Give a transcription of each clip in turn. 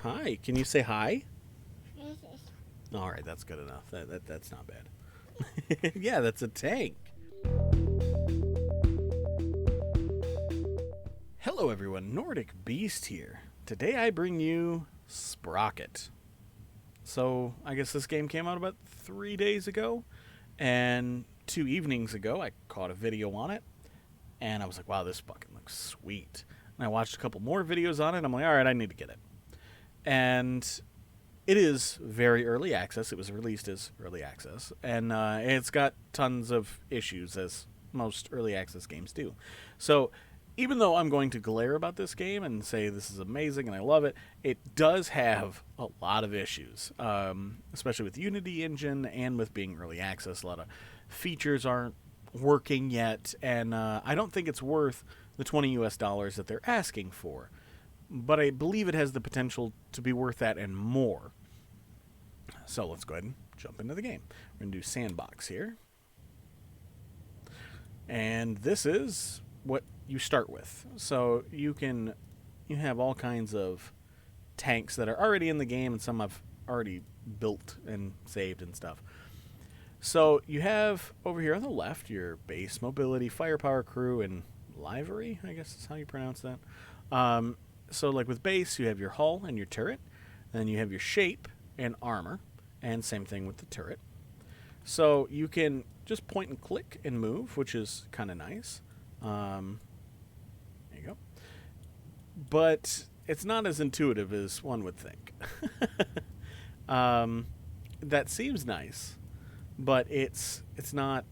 Hi, can you say hi? All right, that's good enough. That's not bad. Yeah, that's a tank. Hello, everyone. Nordic Beast here. Today I bring you Sprocket. So I guess this game came out about 3 days ago, and 2 evenings ago I caught a video on it, and I was like, wow, this fucking looks sweet. And I watched a couple more videos on it. I'm like, all right, I need to get it. And it is very early access. It was released as early access, and it's got tons of issues, as most early access games do. So even though I'm going to glare about this game and say this is amazing and I love it, it does have a lot of issues, especially with Unity Engine and with being early access. A lot of features aren't working yet, and I don't think it's worth the $20 that they're asking for. But I believe it has the potential to be worth that and more. So let's go ahead and jump into the game. We're going to do Sandbox here. And this is what you start with. So you have all kinds of tanks that are already in the game, and some I've already built and saved and stuff. So you have over here on the left your base, mobility, firepower, crew, and livery, I guess is how you pronounce that. So like with base, you have your hull and your turret. Then you have your shape and armor. And same thing with the turret. So you can just point and click and move, which is kind of nice. There you go. But it's not as intuitive as one would think. That seems nice, but it's not.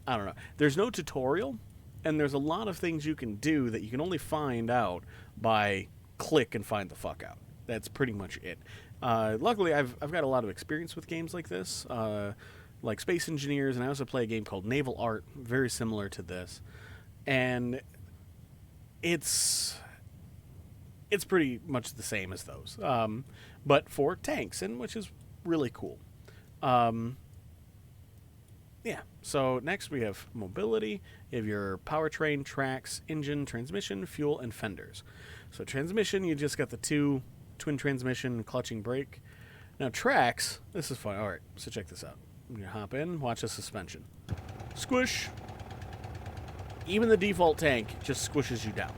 I don't know. There's no tutorial, and there's a lot of things you can do that you can only find out by click and find the fuck out. That's pretty much it. Luckily, I've got a lot of experience with games like this, like Space Engineers, and I also play a game called Naval Art, very similar to this, and it's pretty much the same as those, but for tanks, and which is really cool. Yeah, so next we have mobility. You have your powertrain, tracks, engine, transmission, fuel, and fenders. So transmission, you just got the two twin transmission, clutching brake. Now tracks, this is fun. All right, so check this out. I'm going to hop in, watch the suspension. Squish. Even the default tank just squishes you down.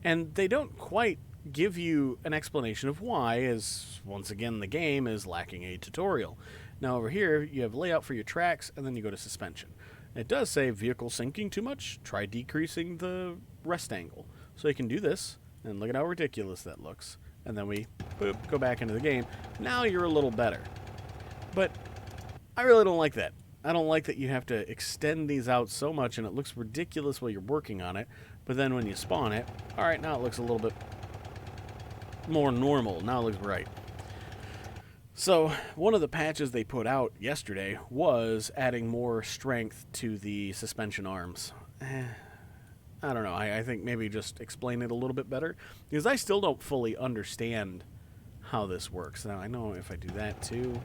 And they don't quite give you an explanation of why, as once again the game is lacking a tutorial. Now over here, you have layout for your tracks, and then you go to suspension. It does say vehicle sinking too much. Try decreasing the rest angle. So you can do this, and look at how ridiculous that looks. And then we boop, go back into the game. Now you're a little better. But I really don't like that. I don't like that you have to extend these out so much, and it looks ridiculous while you're working on it. But then when you spawn it, all right, now it looks a little bit more normal. Now it looks right. So one of the patches they put out yesterday was adding more strength to the suspension arms. I don't know. I think maybe just explain it a little bit better, because I still don't fully understand how this works. Now, I know if I do that too,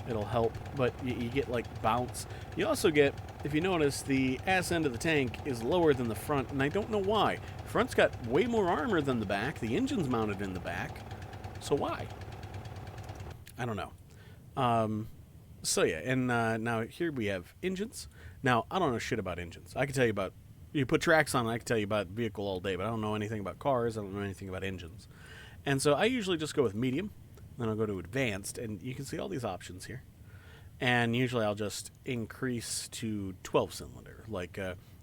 it'll help, but you get like bounce. You also get, if you notice, the ass end of the tank is lower than the front, and I don't know why. The front's got way more armor than the back. The engine's mounted in the back. So why? I don't know. So yeah, and now here we have engines. Now, I don't know shit about engines. I can tell you about, you put tracks on, I can tell you about vehicle all day, but I don't know anything about cars. I don't know anything about engines. And so I usually just go with medium, then I'll go to advanced, and you can see all these options here. And usually I'll just increase to 12-cylinder. Like,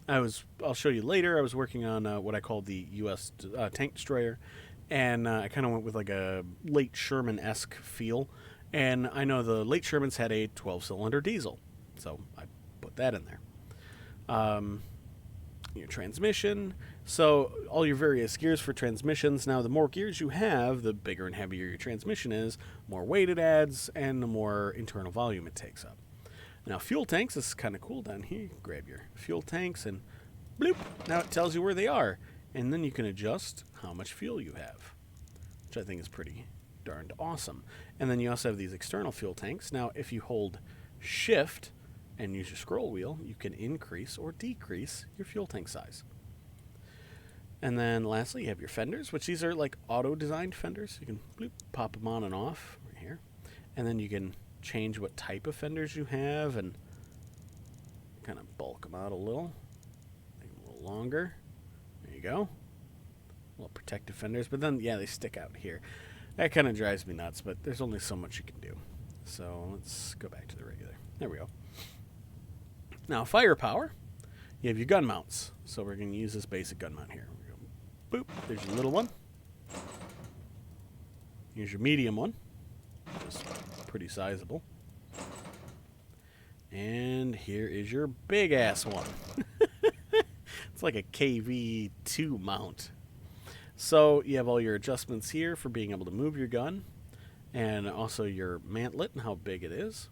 I'll show you later, I was working on what I call the U.S. Tank Destroyer, and I kind of went with like a late Sherman-esque feel. And I know the late Shermans had a 12-cylinder diesel, so I put that in there. Your transmission. So all your various gears for transmissions. Now, the more gears you have, the bigger and heavier your transmission is, more weight it adds, and the more internal volume it takes up. Now, fuel tanks, this is kind of cool down here. You can grab your fuel tanks and bloop. Now it tells you where they are. And then you can adjust how much fuel you have, which I think is pretty darned awesome. And then you also have these external fuel tanks. Now, if you hold shift and use your scroll wheel, you can increase or decrease your fuel tank size. And then lastly, you have your fenders, which these are like auto-designed fenders. You can bloop, pop them on and off right here. And then you can change what type of fenders you have and kind of bulk them out a little. Make them a little longer. There you go. Little protective fenders. But then, yeah, they stick out here. That kind of drives me nuts, but there's only so much you can do. So let's go back to the regular. There we go. Now, firepower. You have your gun mounts. So we're going to use this basic gun mount here. Boop. There's your little one. Here's your medium one. Just pretty sizable. And here is your big ass one. It's like a KV2 mount. So you have all your adjustments here for being able to move your gun. And also your mantlet and how big it is.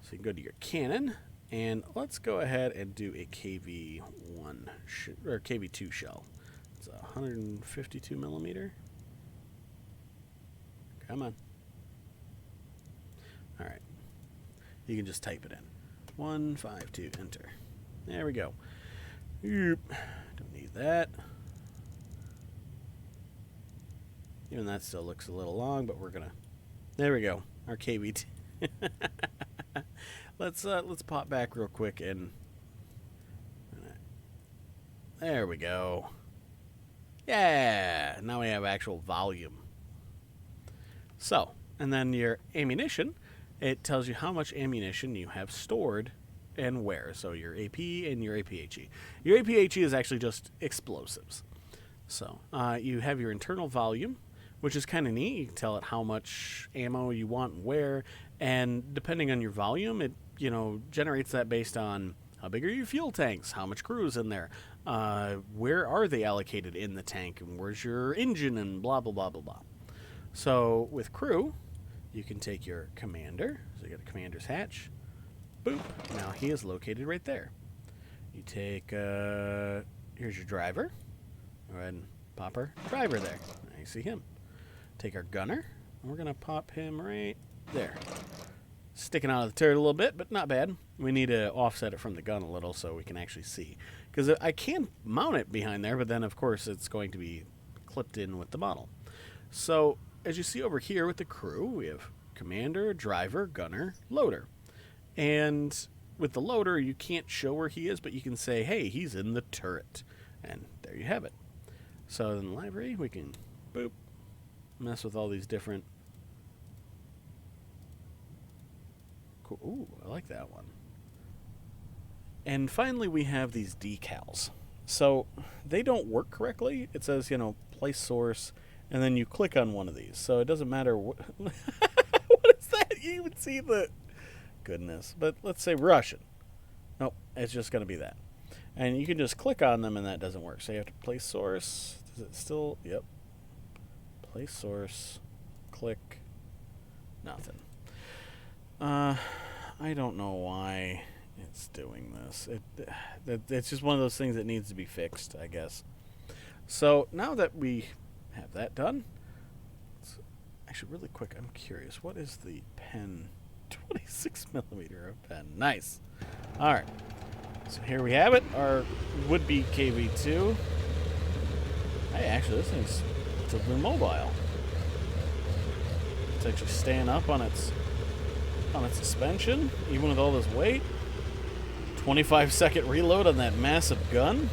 So you can go to your cannon. And let's go ahead and do a KV1 or KV2 shell. It's a 152 millimeter. Come on. All right. You can just type it in. 152, enter. There we go. Don't need that. Even that still looks a little long, but we're gonna. There we go. Our KV2. Let's pop back real quick and. There we go. Yeah, now we have actual volume. So, and then your ammunition, it tells you how much ammunition you have stored and where. So your AP and your APHE. Your APHE is actually just explosives. So you have your internal volume, which is kind of neat. You can tell it how much ammo you want and where, and depending on your volume, it generates that based on how big are your fuel tanks, how much crew is in there, where are they allocated in the tank, and where's your engine, and blah, blah, blah, blah, blah. So with crew, you can take your commander. So you got a commander's hatch. Boop. Now he is located right there. You take, here's your driver. Go ahead and pop our driver there. Now you see him. Take our gunner. And we're going to pop him right there. Sticking out of the turret a little bit, but not bad. We need to offset it from the gun a little so we can actually see. Because I can mount it behind there, but then, of course, it's going to be clipped in with the model. So, as you see over here with the crew, we have commander, driver, gunner, loader. And with the loader, you can't show where he is, but you can say, hey, he's in the turret. And there you have it. So, in the library, we can, boop, mess with all these different... Ooh, I like that one. And finally, we have these decals. So they don't work correctly. It says, place source, and then you click on one of these. So it doesn't matter what. What is that? You even see the goodness. But let's say Russian. Nope, it's just going to be that. And you can just click on them, and that doesn't work. So you have to place source. Does it still? Yep. Place source. Click. Nothing. I don't know why it's doing this. It's just one of those things that needs to be fixed, I guess. So now that we have that done, actually really quick, I'm curious. What is the pen? 26 millimeter of pen. Nice. All right. So here we have it. Our would-be KV2. Hey, actually, this thing's totally mobile. It's actually staying up on its suspension, even with all this weight. 25-second reload on that massive gun.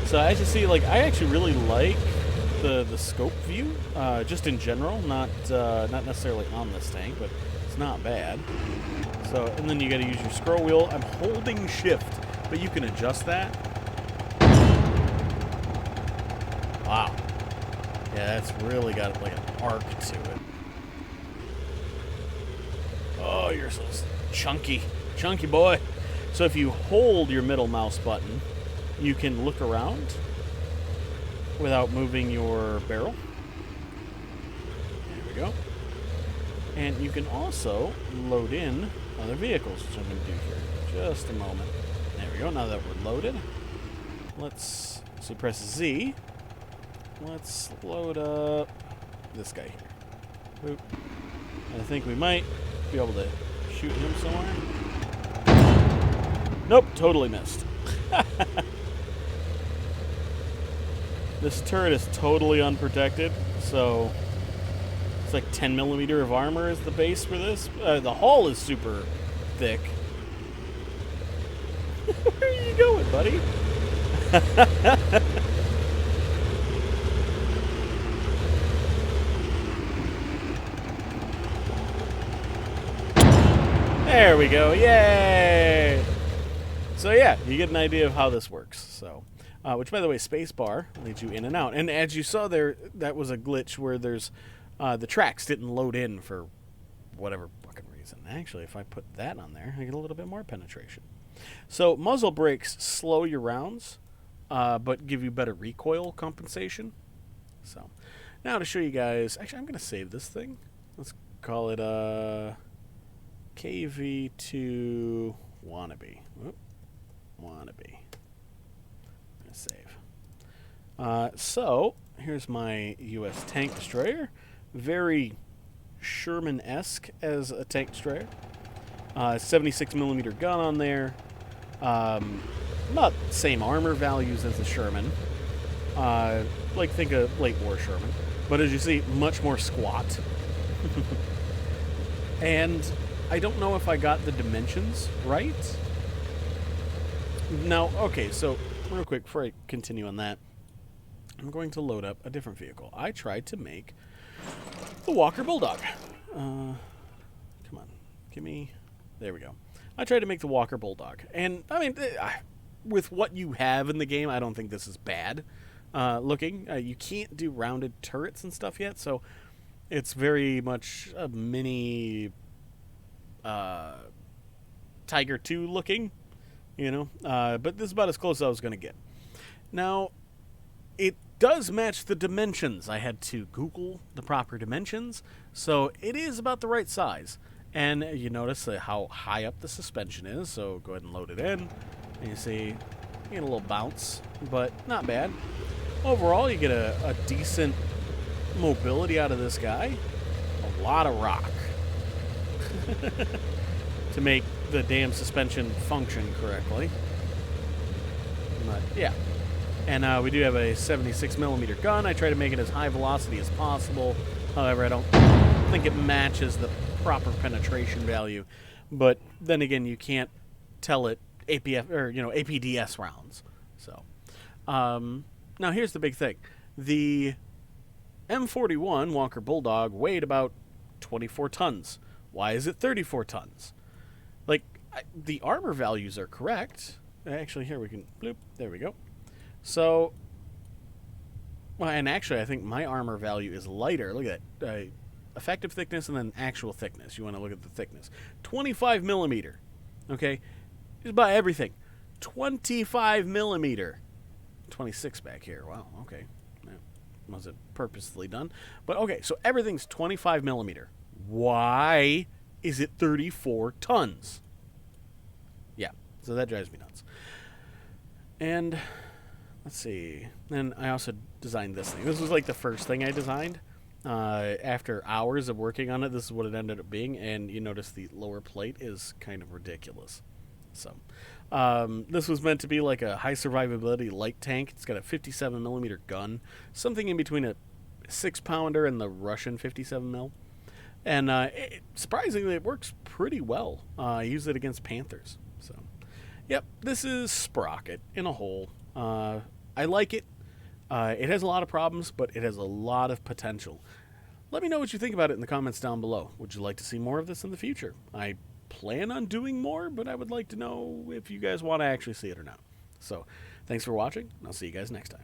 So as you see, I actually really like the scope view, just in general, not necessarily on this tank, but it's not bad. So, and then you got to use your scroll wheel. I'm holding shift, but you can adjust that. Wow. Yeah, that's really got an arc to it. Oh, you're so chunky. Chunky boy. So if you hold your middle mouse button, you can look around without moving your barrel. There we go. And you can also load in other vehicles, which I'm going to do here in just a moment. There we go. Now that we're loaded, let's press Z. Let's load up this guy here. Boop. I think we might be able to shoot him somewhere. Nope, totally missed. This turret is totally unprotected, so it's like 10 millimeter of armor is the base for this. The hull is super thick. Where are you going, buddy? There we go. Yay! So yeah, you get an idea of how this works. So, which by the way, spacebar leads you in and out. And as you saw there, that was a glitch where there's the tracks didn't load in for whatever fucking reason. Actually, if I put that on there, I get a little bit more penetration. So muzzle brakes slow your rounds, but give you better recoil compensation. So now to show you guys, actually I'm going to save this thing. Let's call it KV2 Wannabe. Whoop. Wannabe. I'm going to save. So here's my U.S. tank destroyer. Very Sherman-esque as a tank destroyer. 76 millimeter gun on there. Not same armor values as the Sherman. Like think of late war Sherman. But as you see, much more squat. And I don't know if I got the dimensions right. Now, okay, so real quick before I continue on that, I'm going to load up a different vehicle. I tried to make the Walker Bulldog. Come on, give me... There we go. I tried to make the Walker Bulldog. And, I mean, with what you have in the game, I don't think this is bad looking. You can't do rounded turrets and stuff yet, so it's very much a mini Tiger 2 looking, you know. But this is about as close as I was going to get. Now, it does match the dimensions. I had to Google the proper dimensions, so it is about the right size. And you notice how high up the suspension is, so go ahead and load it in. And you see, you get a little bounce, but not bad. Overall, you get a decent mobility out of this guy. A lot of rock to make the damn suspension function correctly. But yeah. And we do have a 76 millimeter gun. I try to make it as high velocity as possible. However, I don't think it matches the proper penetration value. But then again, you can't tell it APF or APDS rounds. So now here's the big thing: the M41 Walker Bulldog weighed about 24 tons. Why is it 34 tons? Like the armor values are correct. Actually, here we can bloop. There we go. So, well, and actually, I think my armor value is lighter. Look at that. Effective thickness and then actual thickness. You want to look at the thickness. 25 millimeter. Okay? Just about everything. 25 millimeter. 26 back here. Wow, okay. Was it purposely done? But okay, so everything's 25 millimeter. Why is it 34 tons? Yeah, so that drives me nuts. And... let's see. And I also designed this thing. This was like the first thing I designed. After hours of working on it, this is what it ended up being. And you notice the lower plate is kind of ridiculous. So, this was meant to be like a high survivability light tank. It's got a 57 millimeter gun, something in between a 6-pounder and the Russian 57 mil. And surprisingly, it works pretty well. I use it against Panthers. So, yep, this is Sprocket in a whole. I like it. It has a lot of problems, but it has a lot of potential. Let me know what you think about it in the comments down below. Would you like to see more of this in the future? I plan on doing more, but I would like to know if you guys want to actually see it or not. So, thanks for watching, and I'll see you guys next time.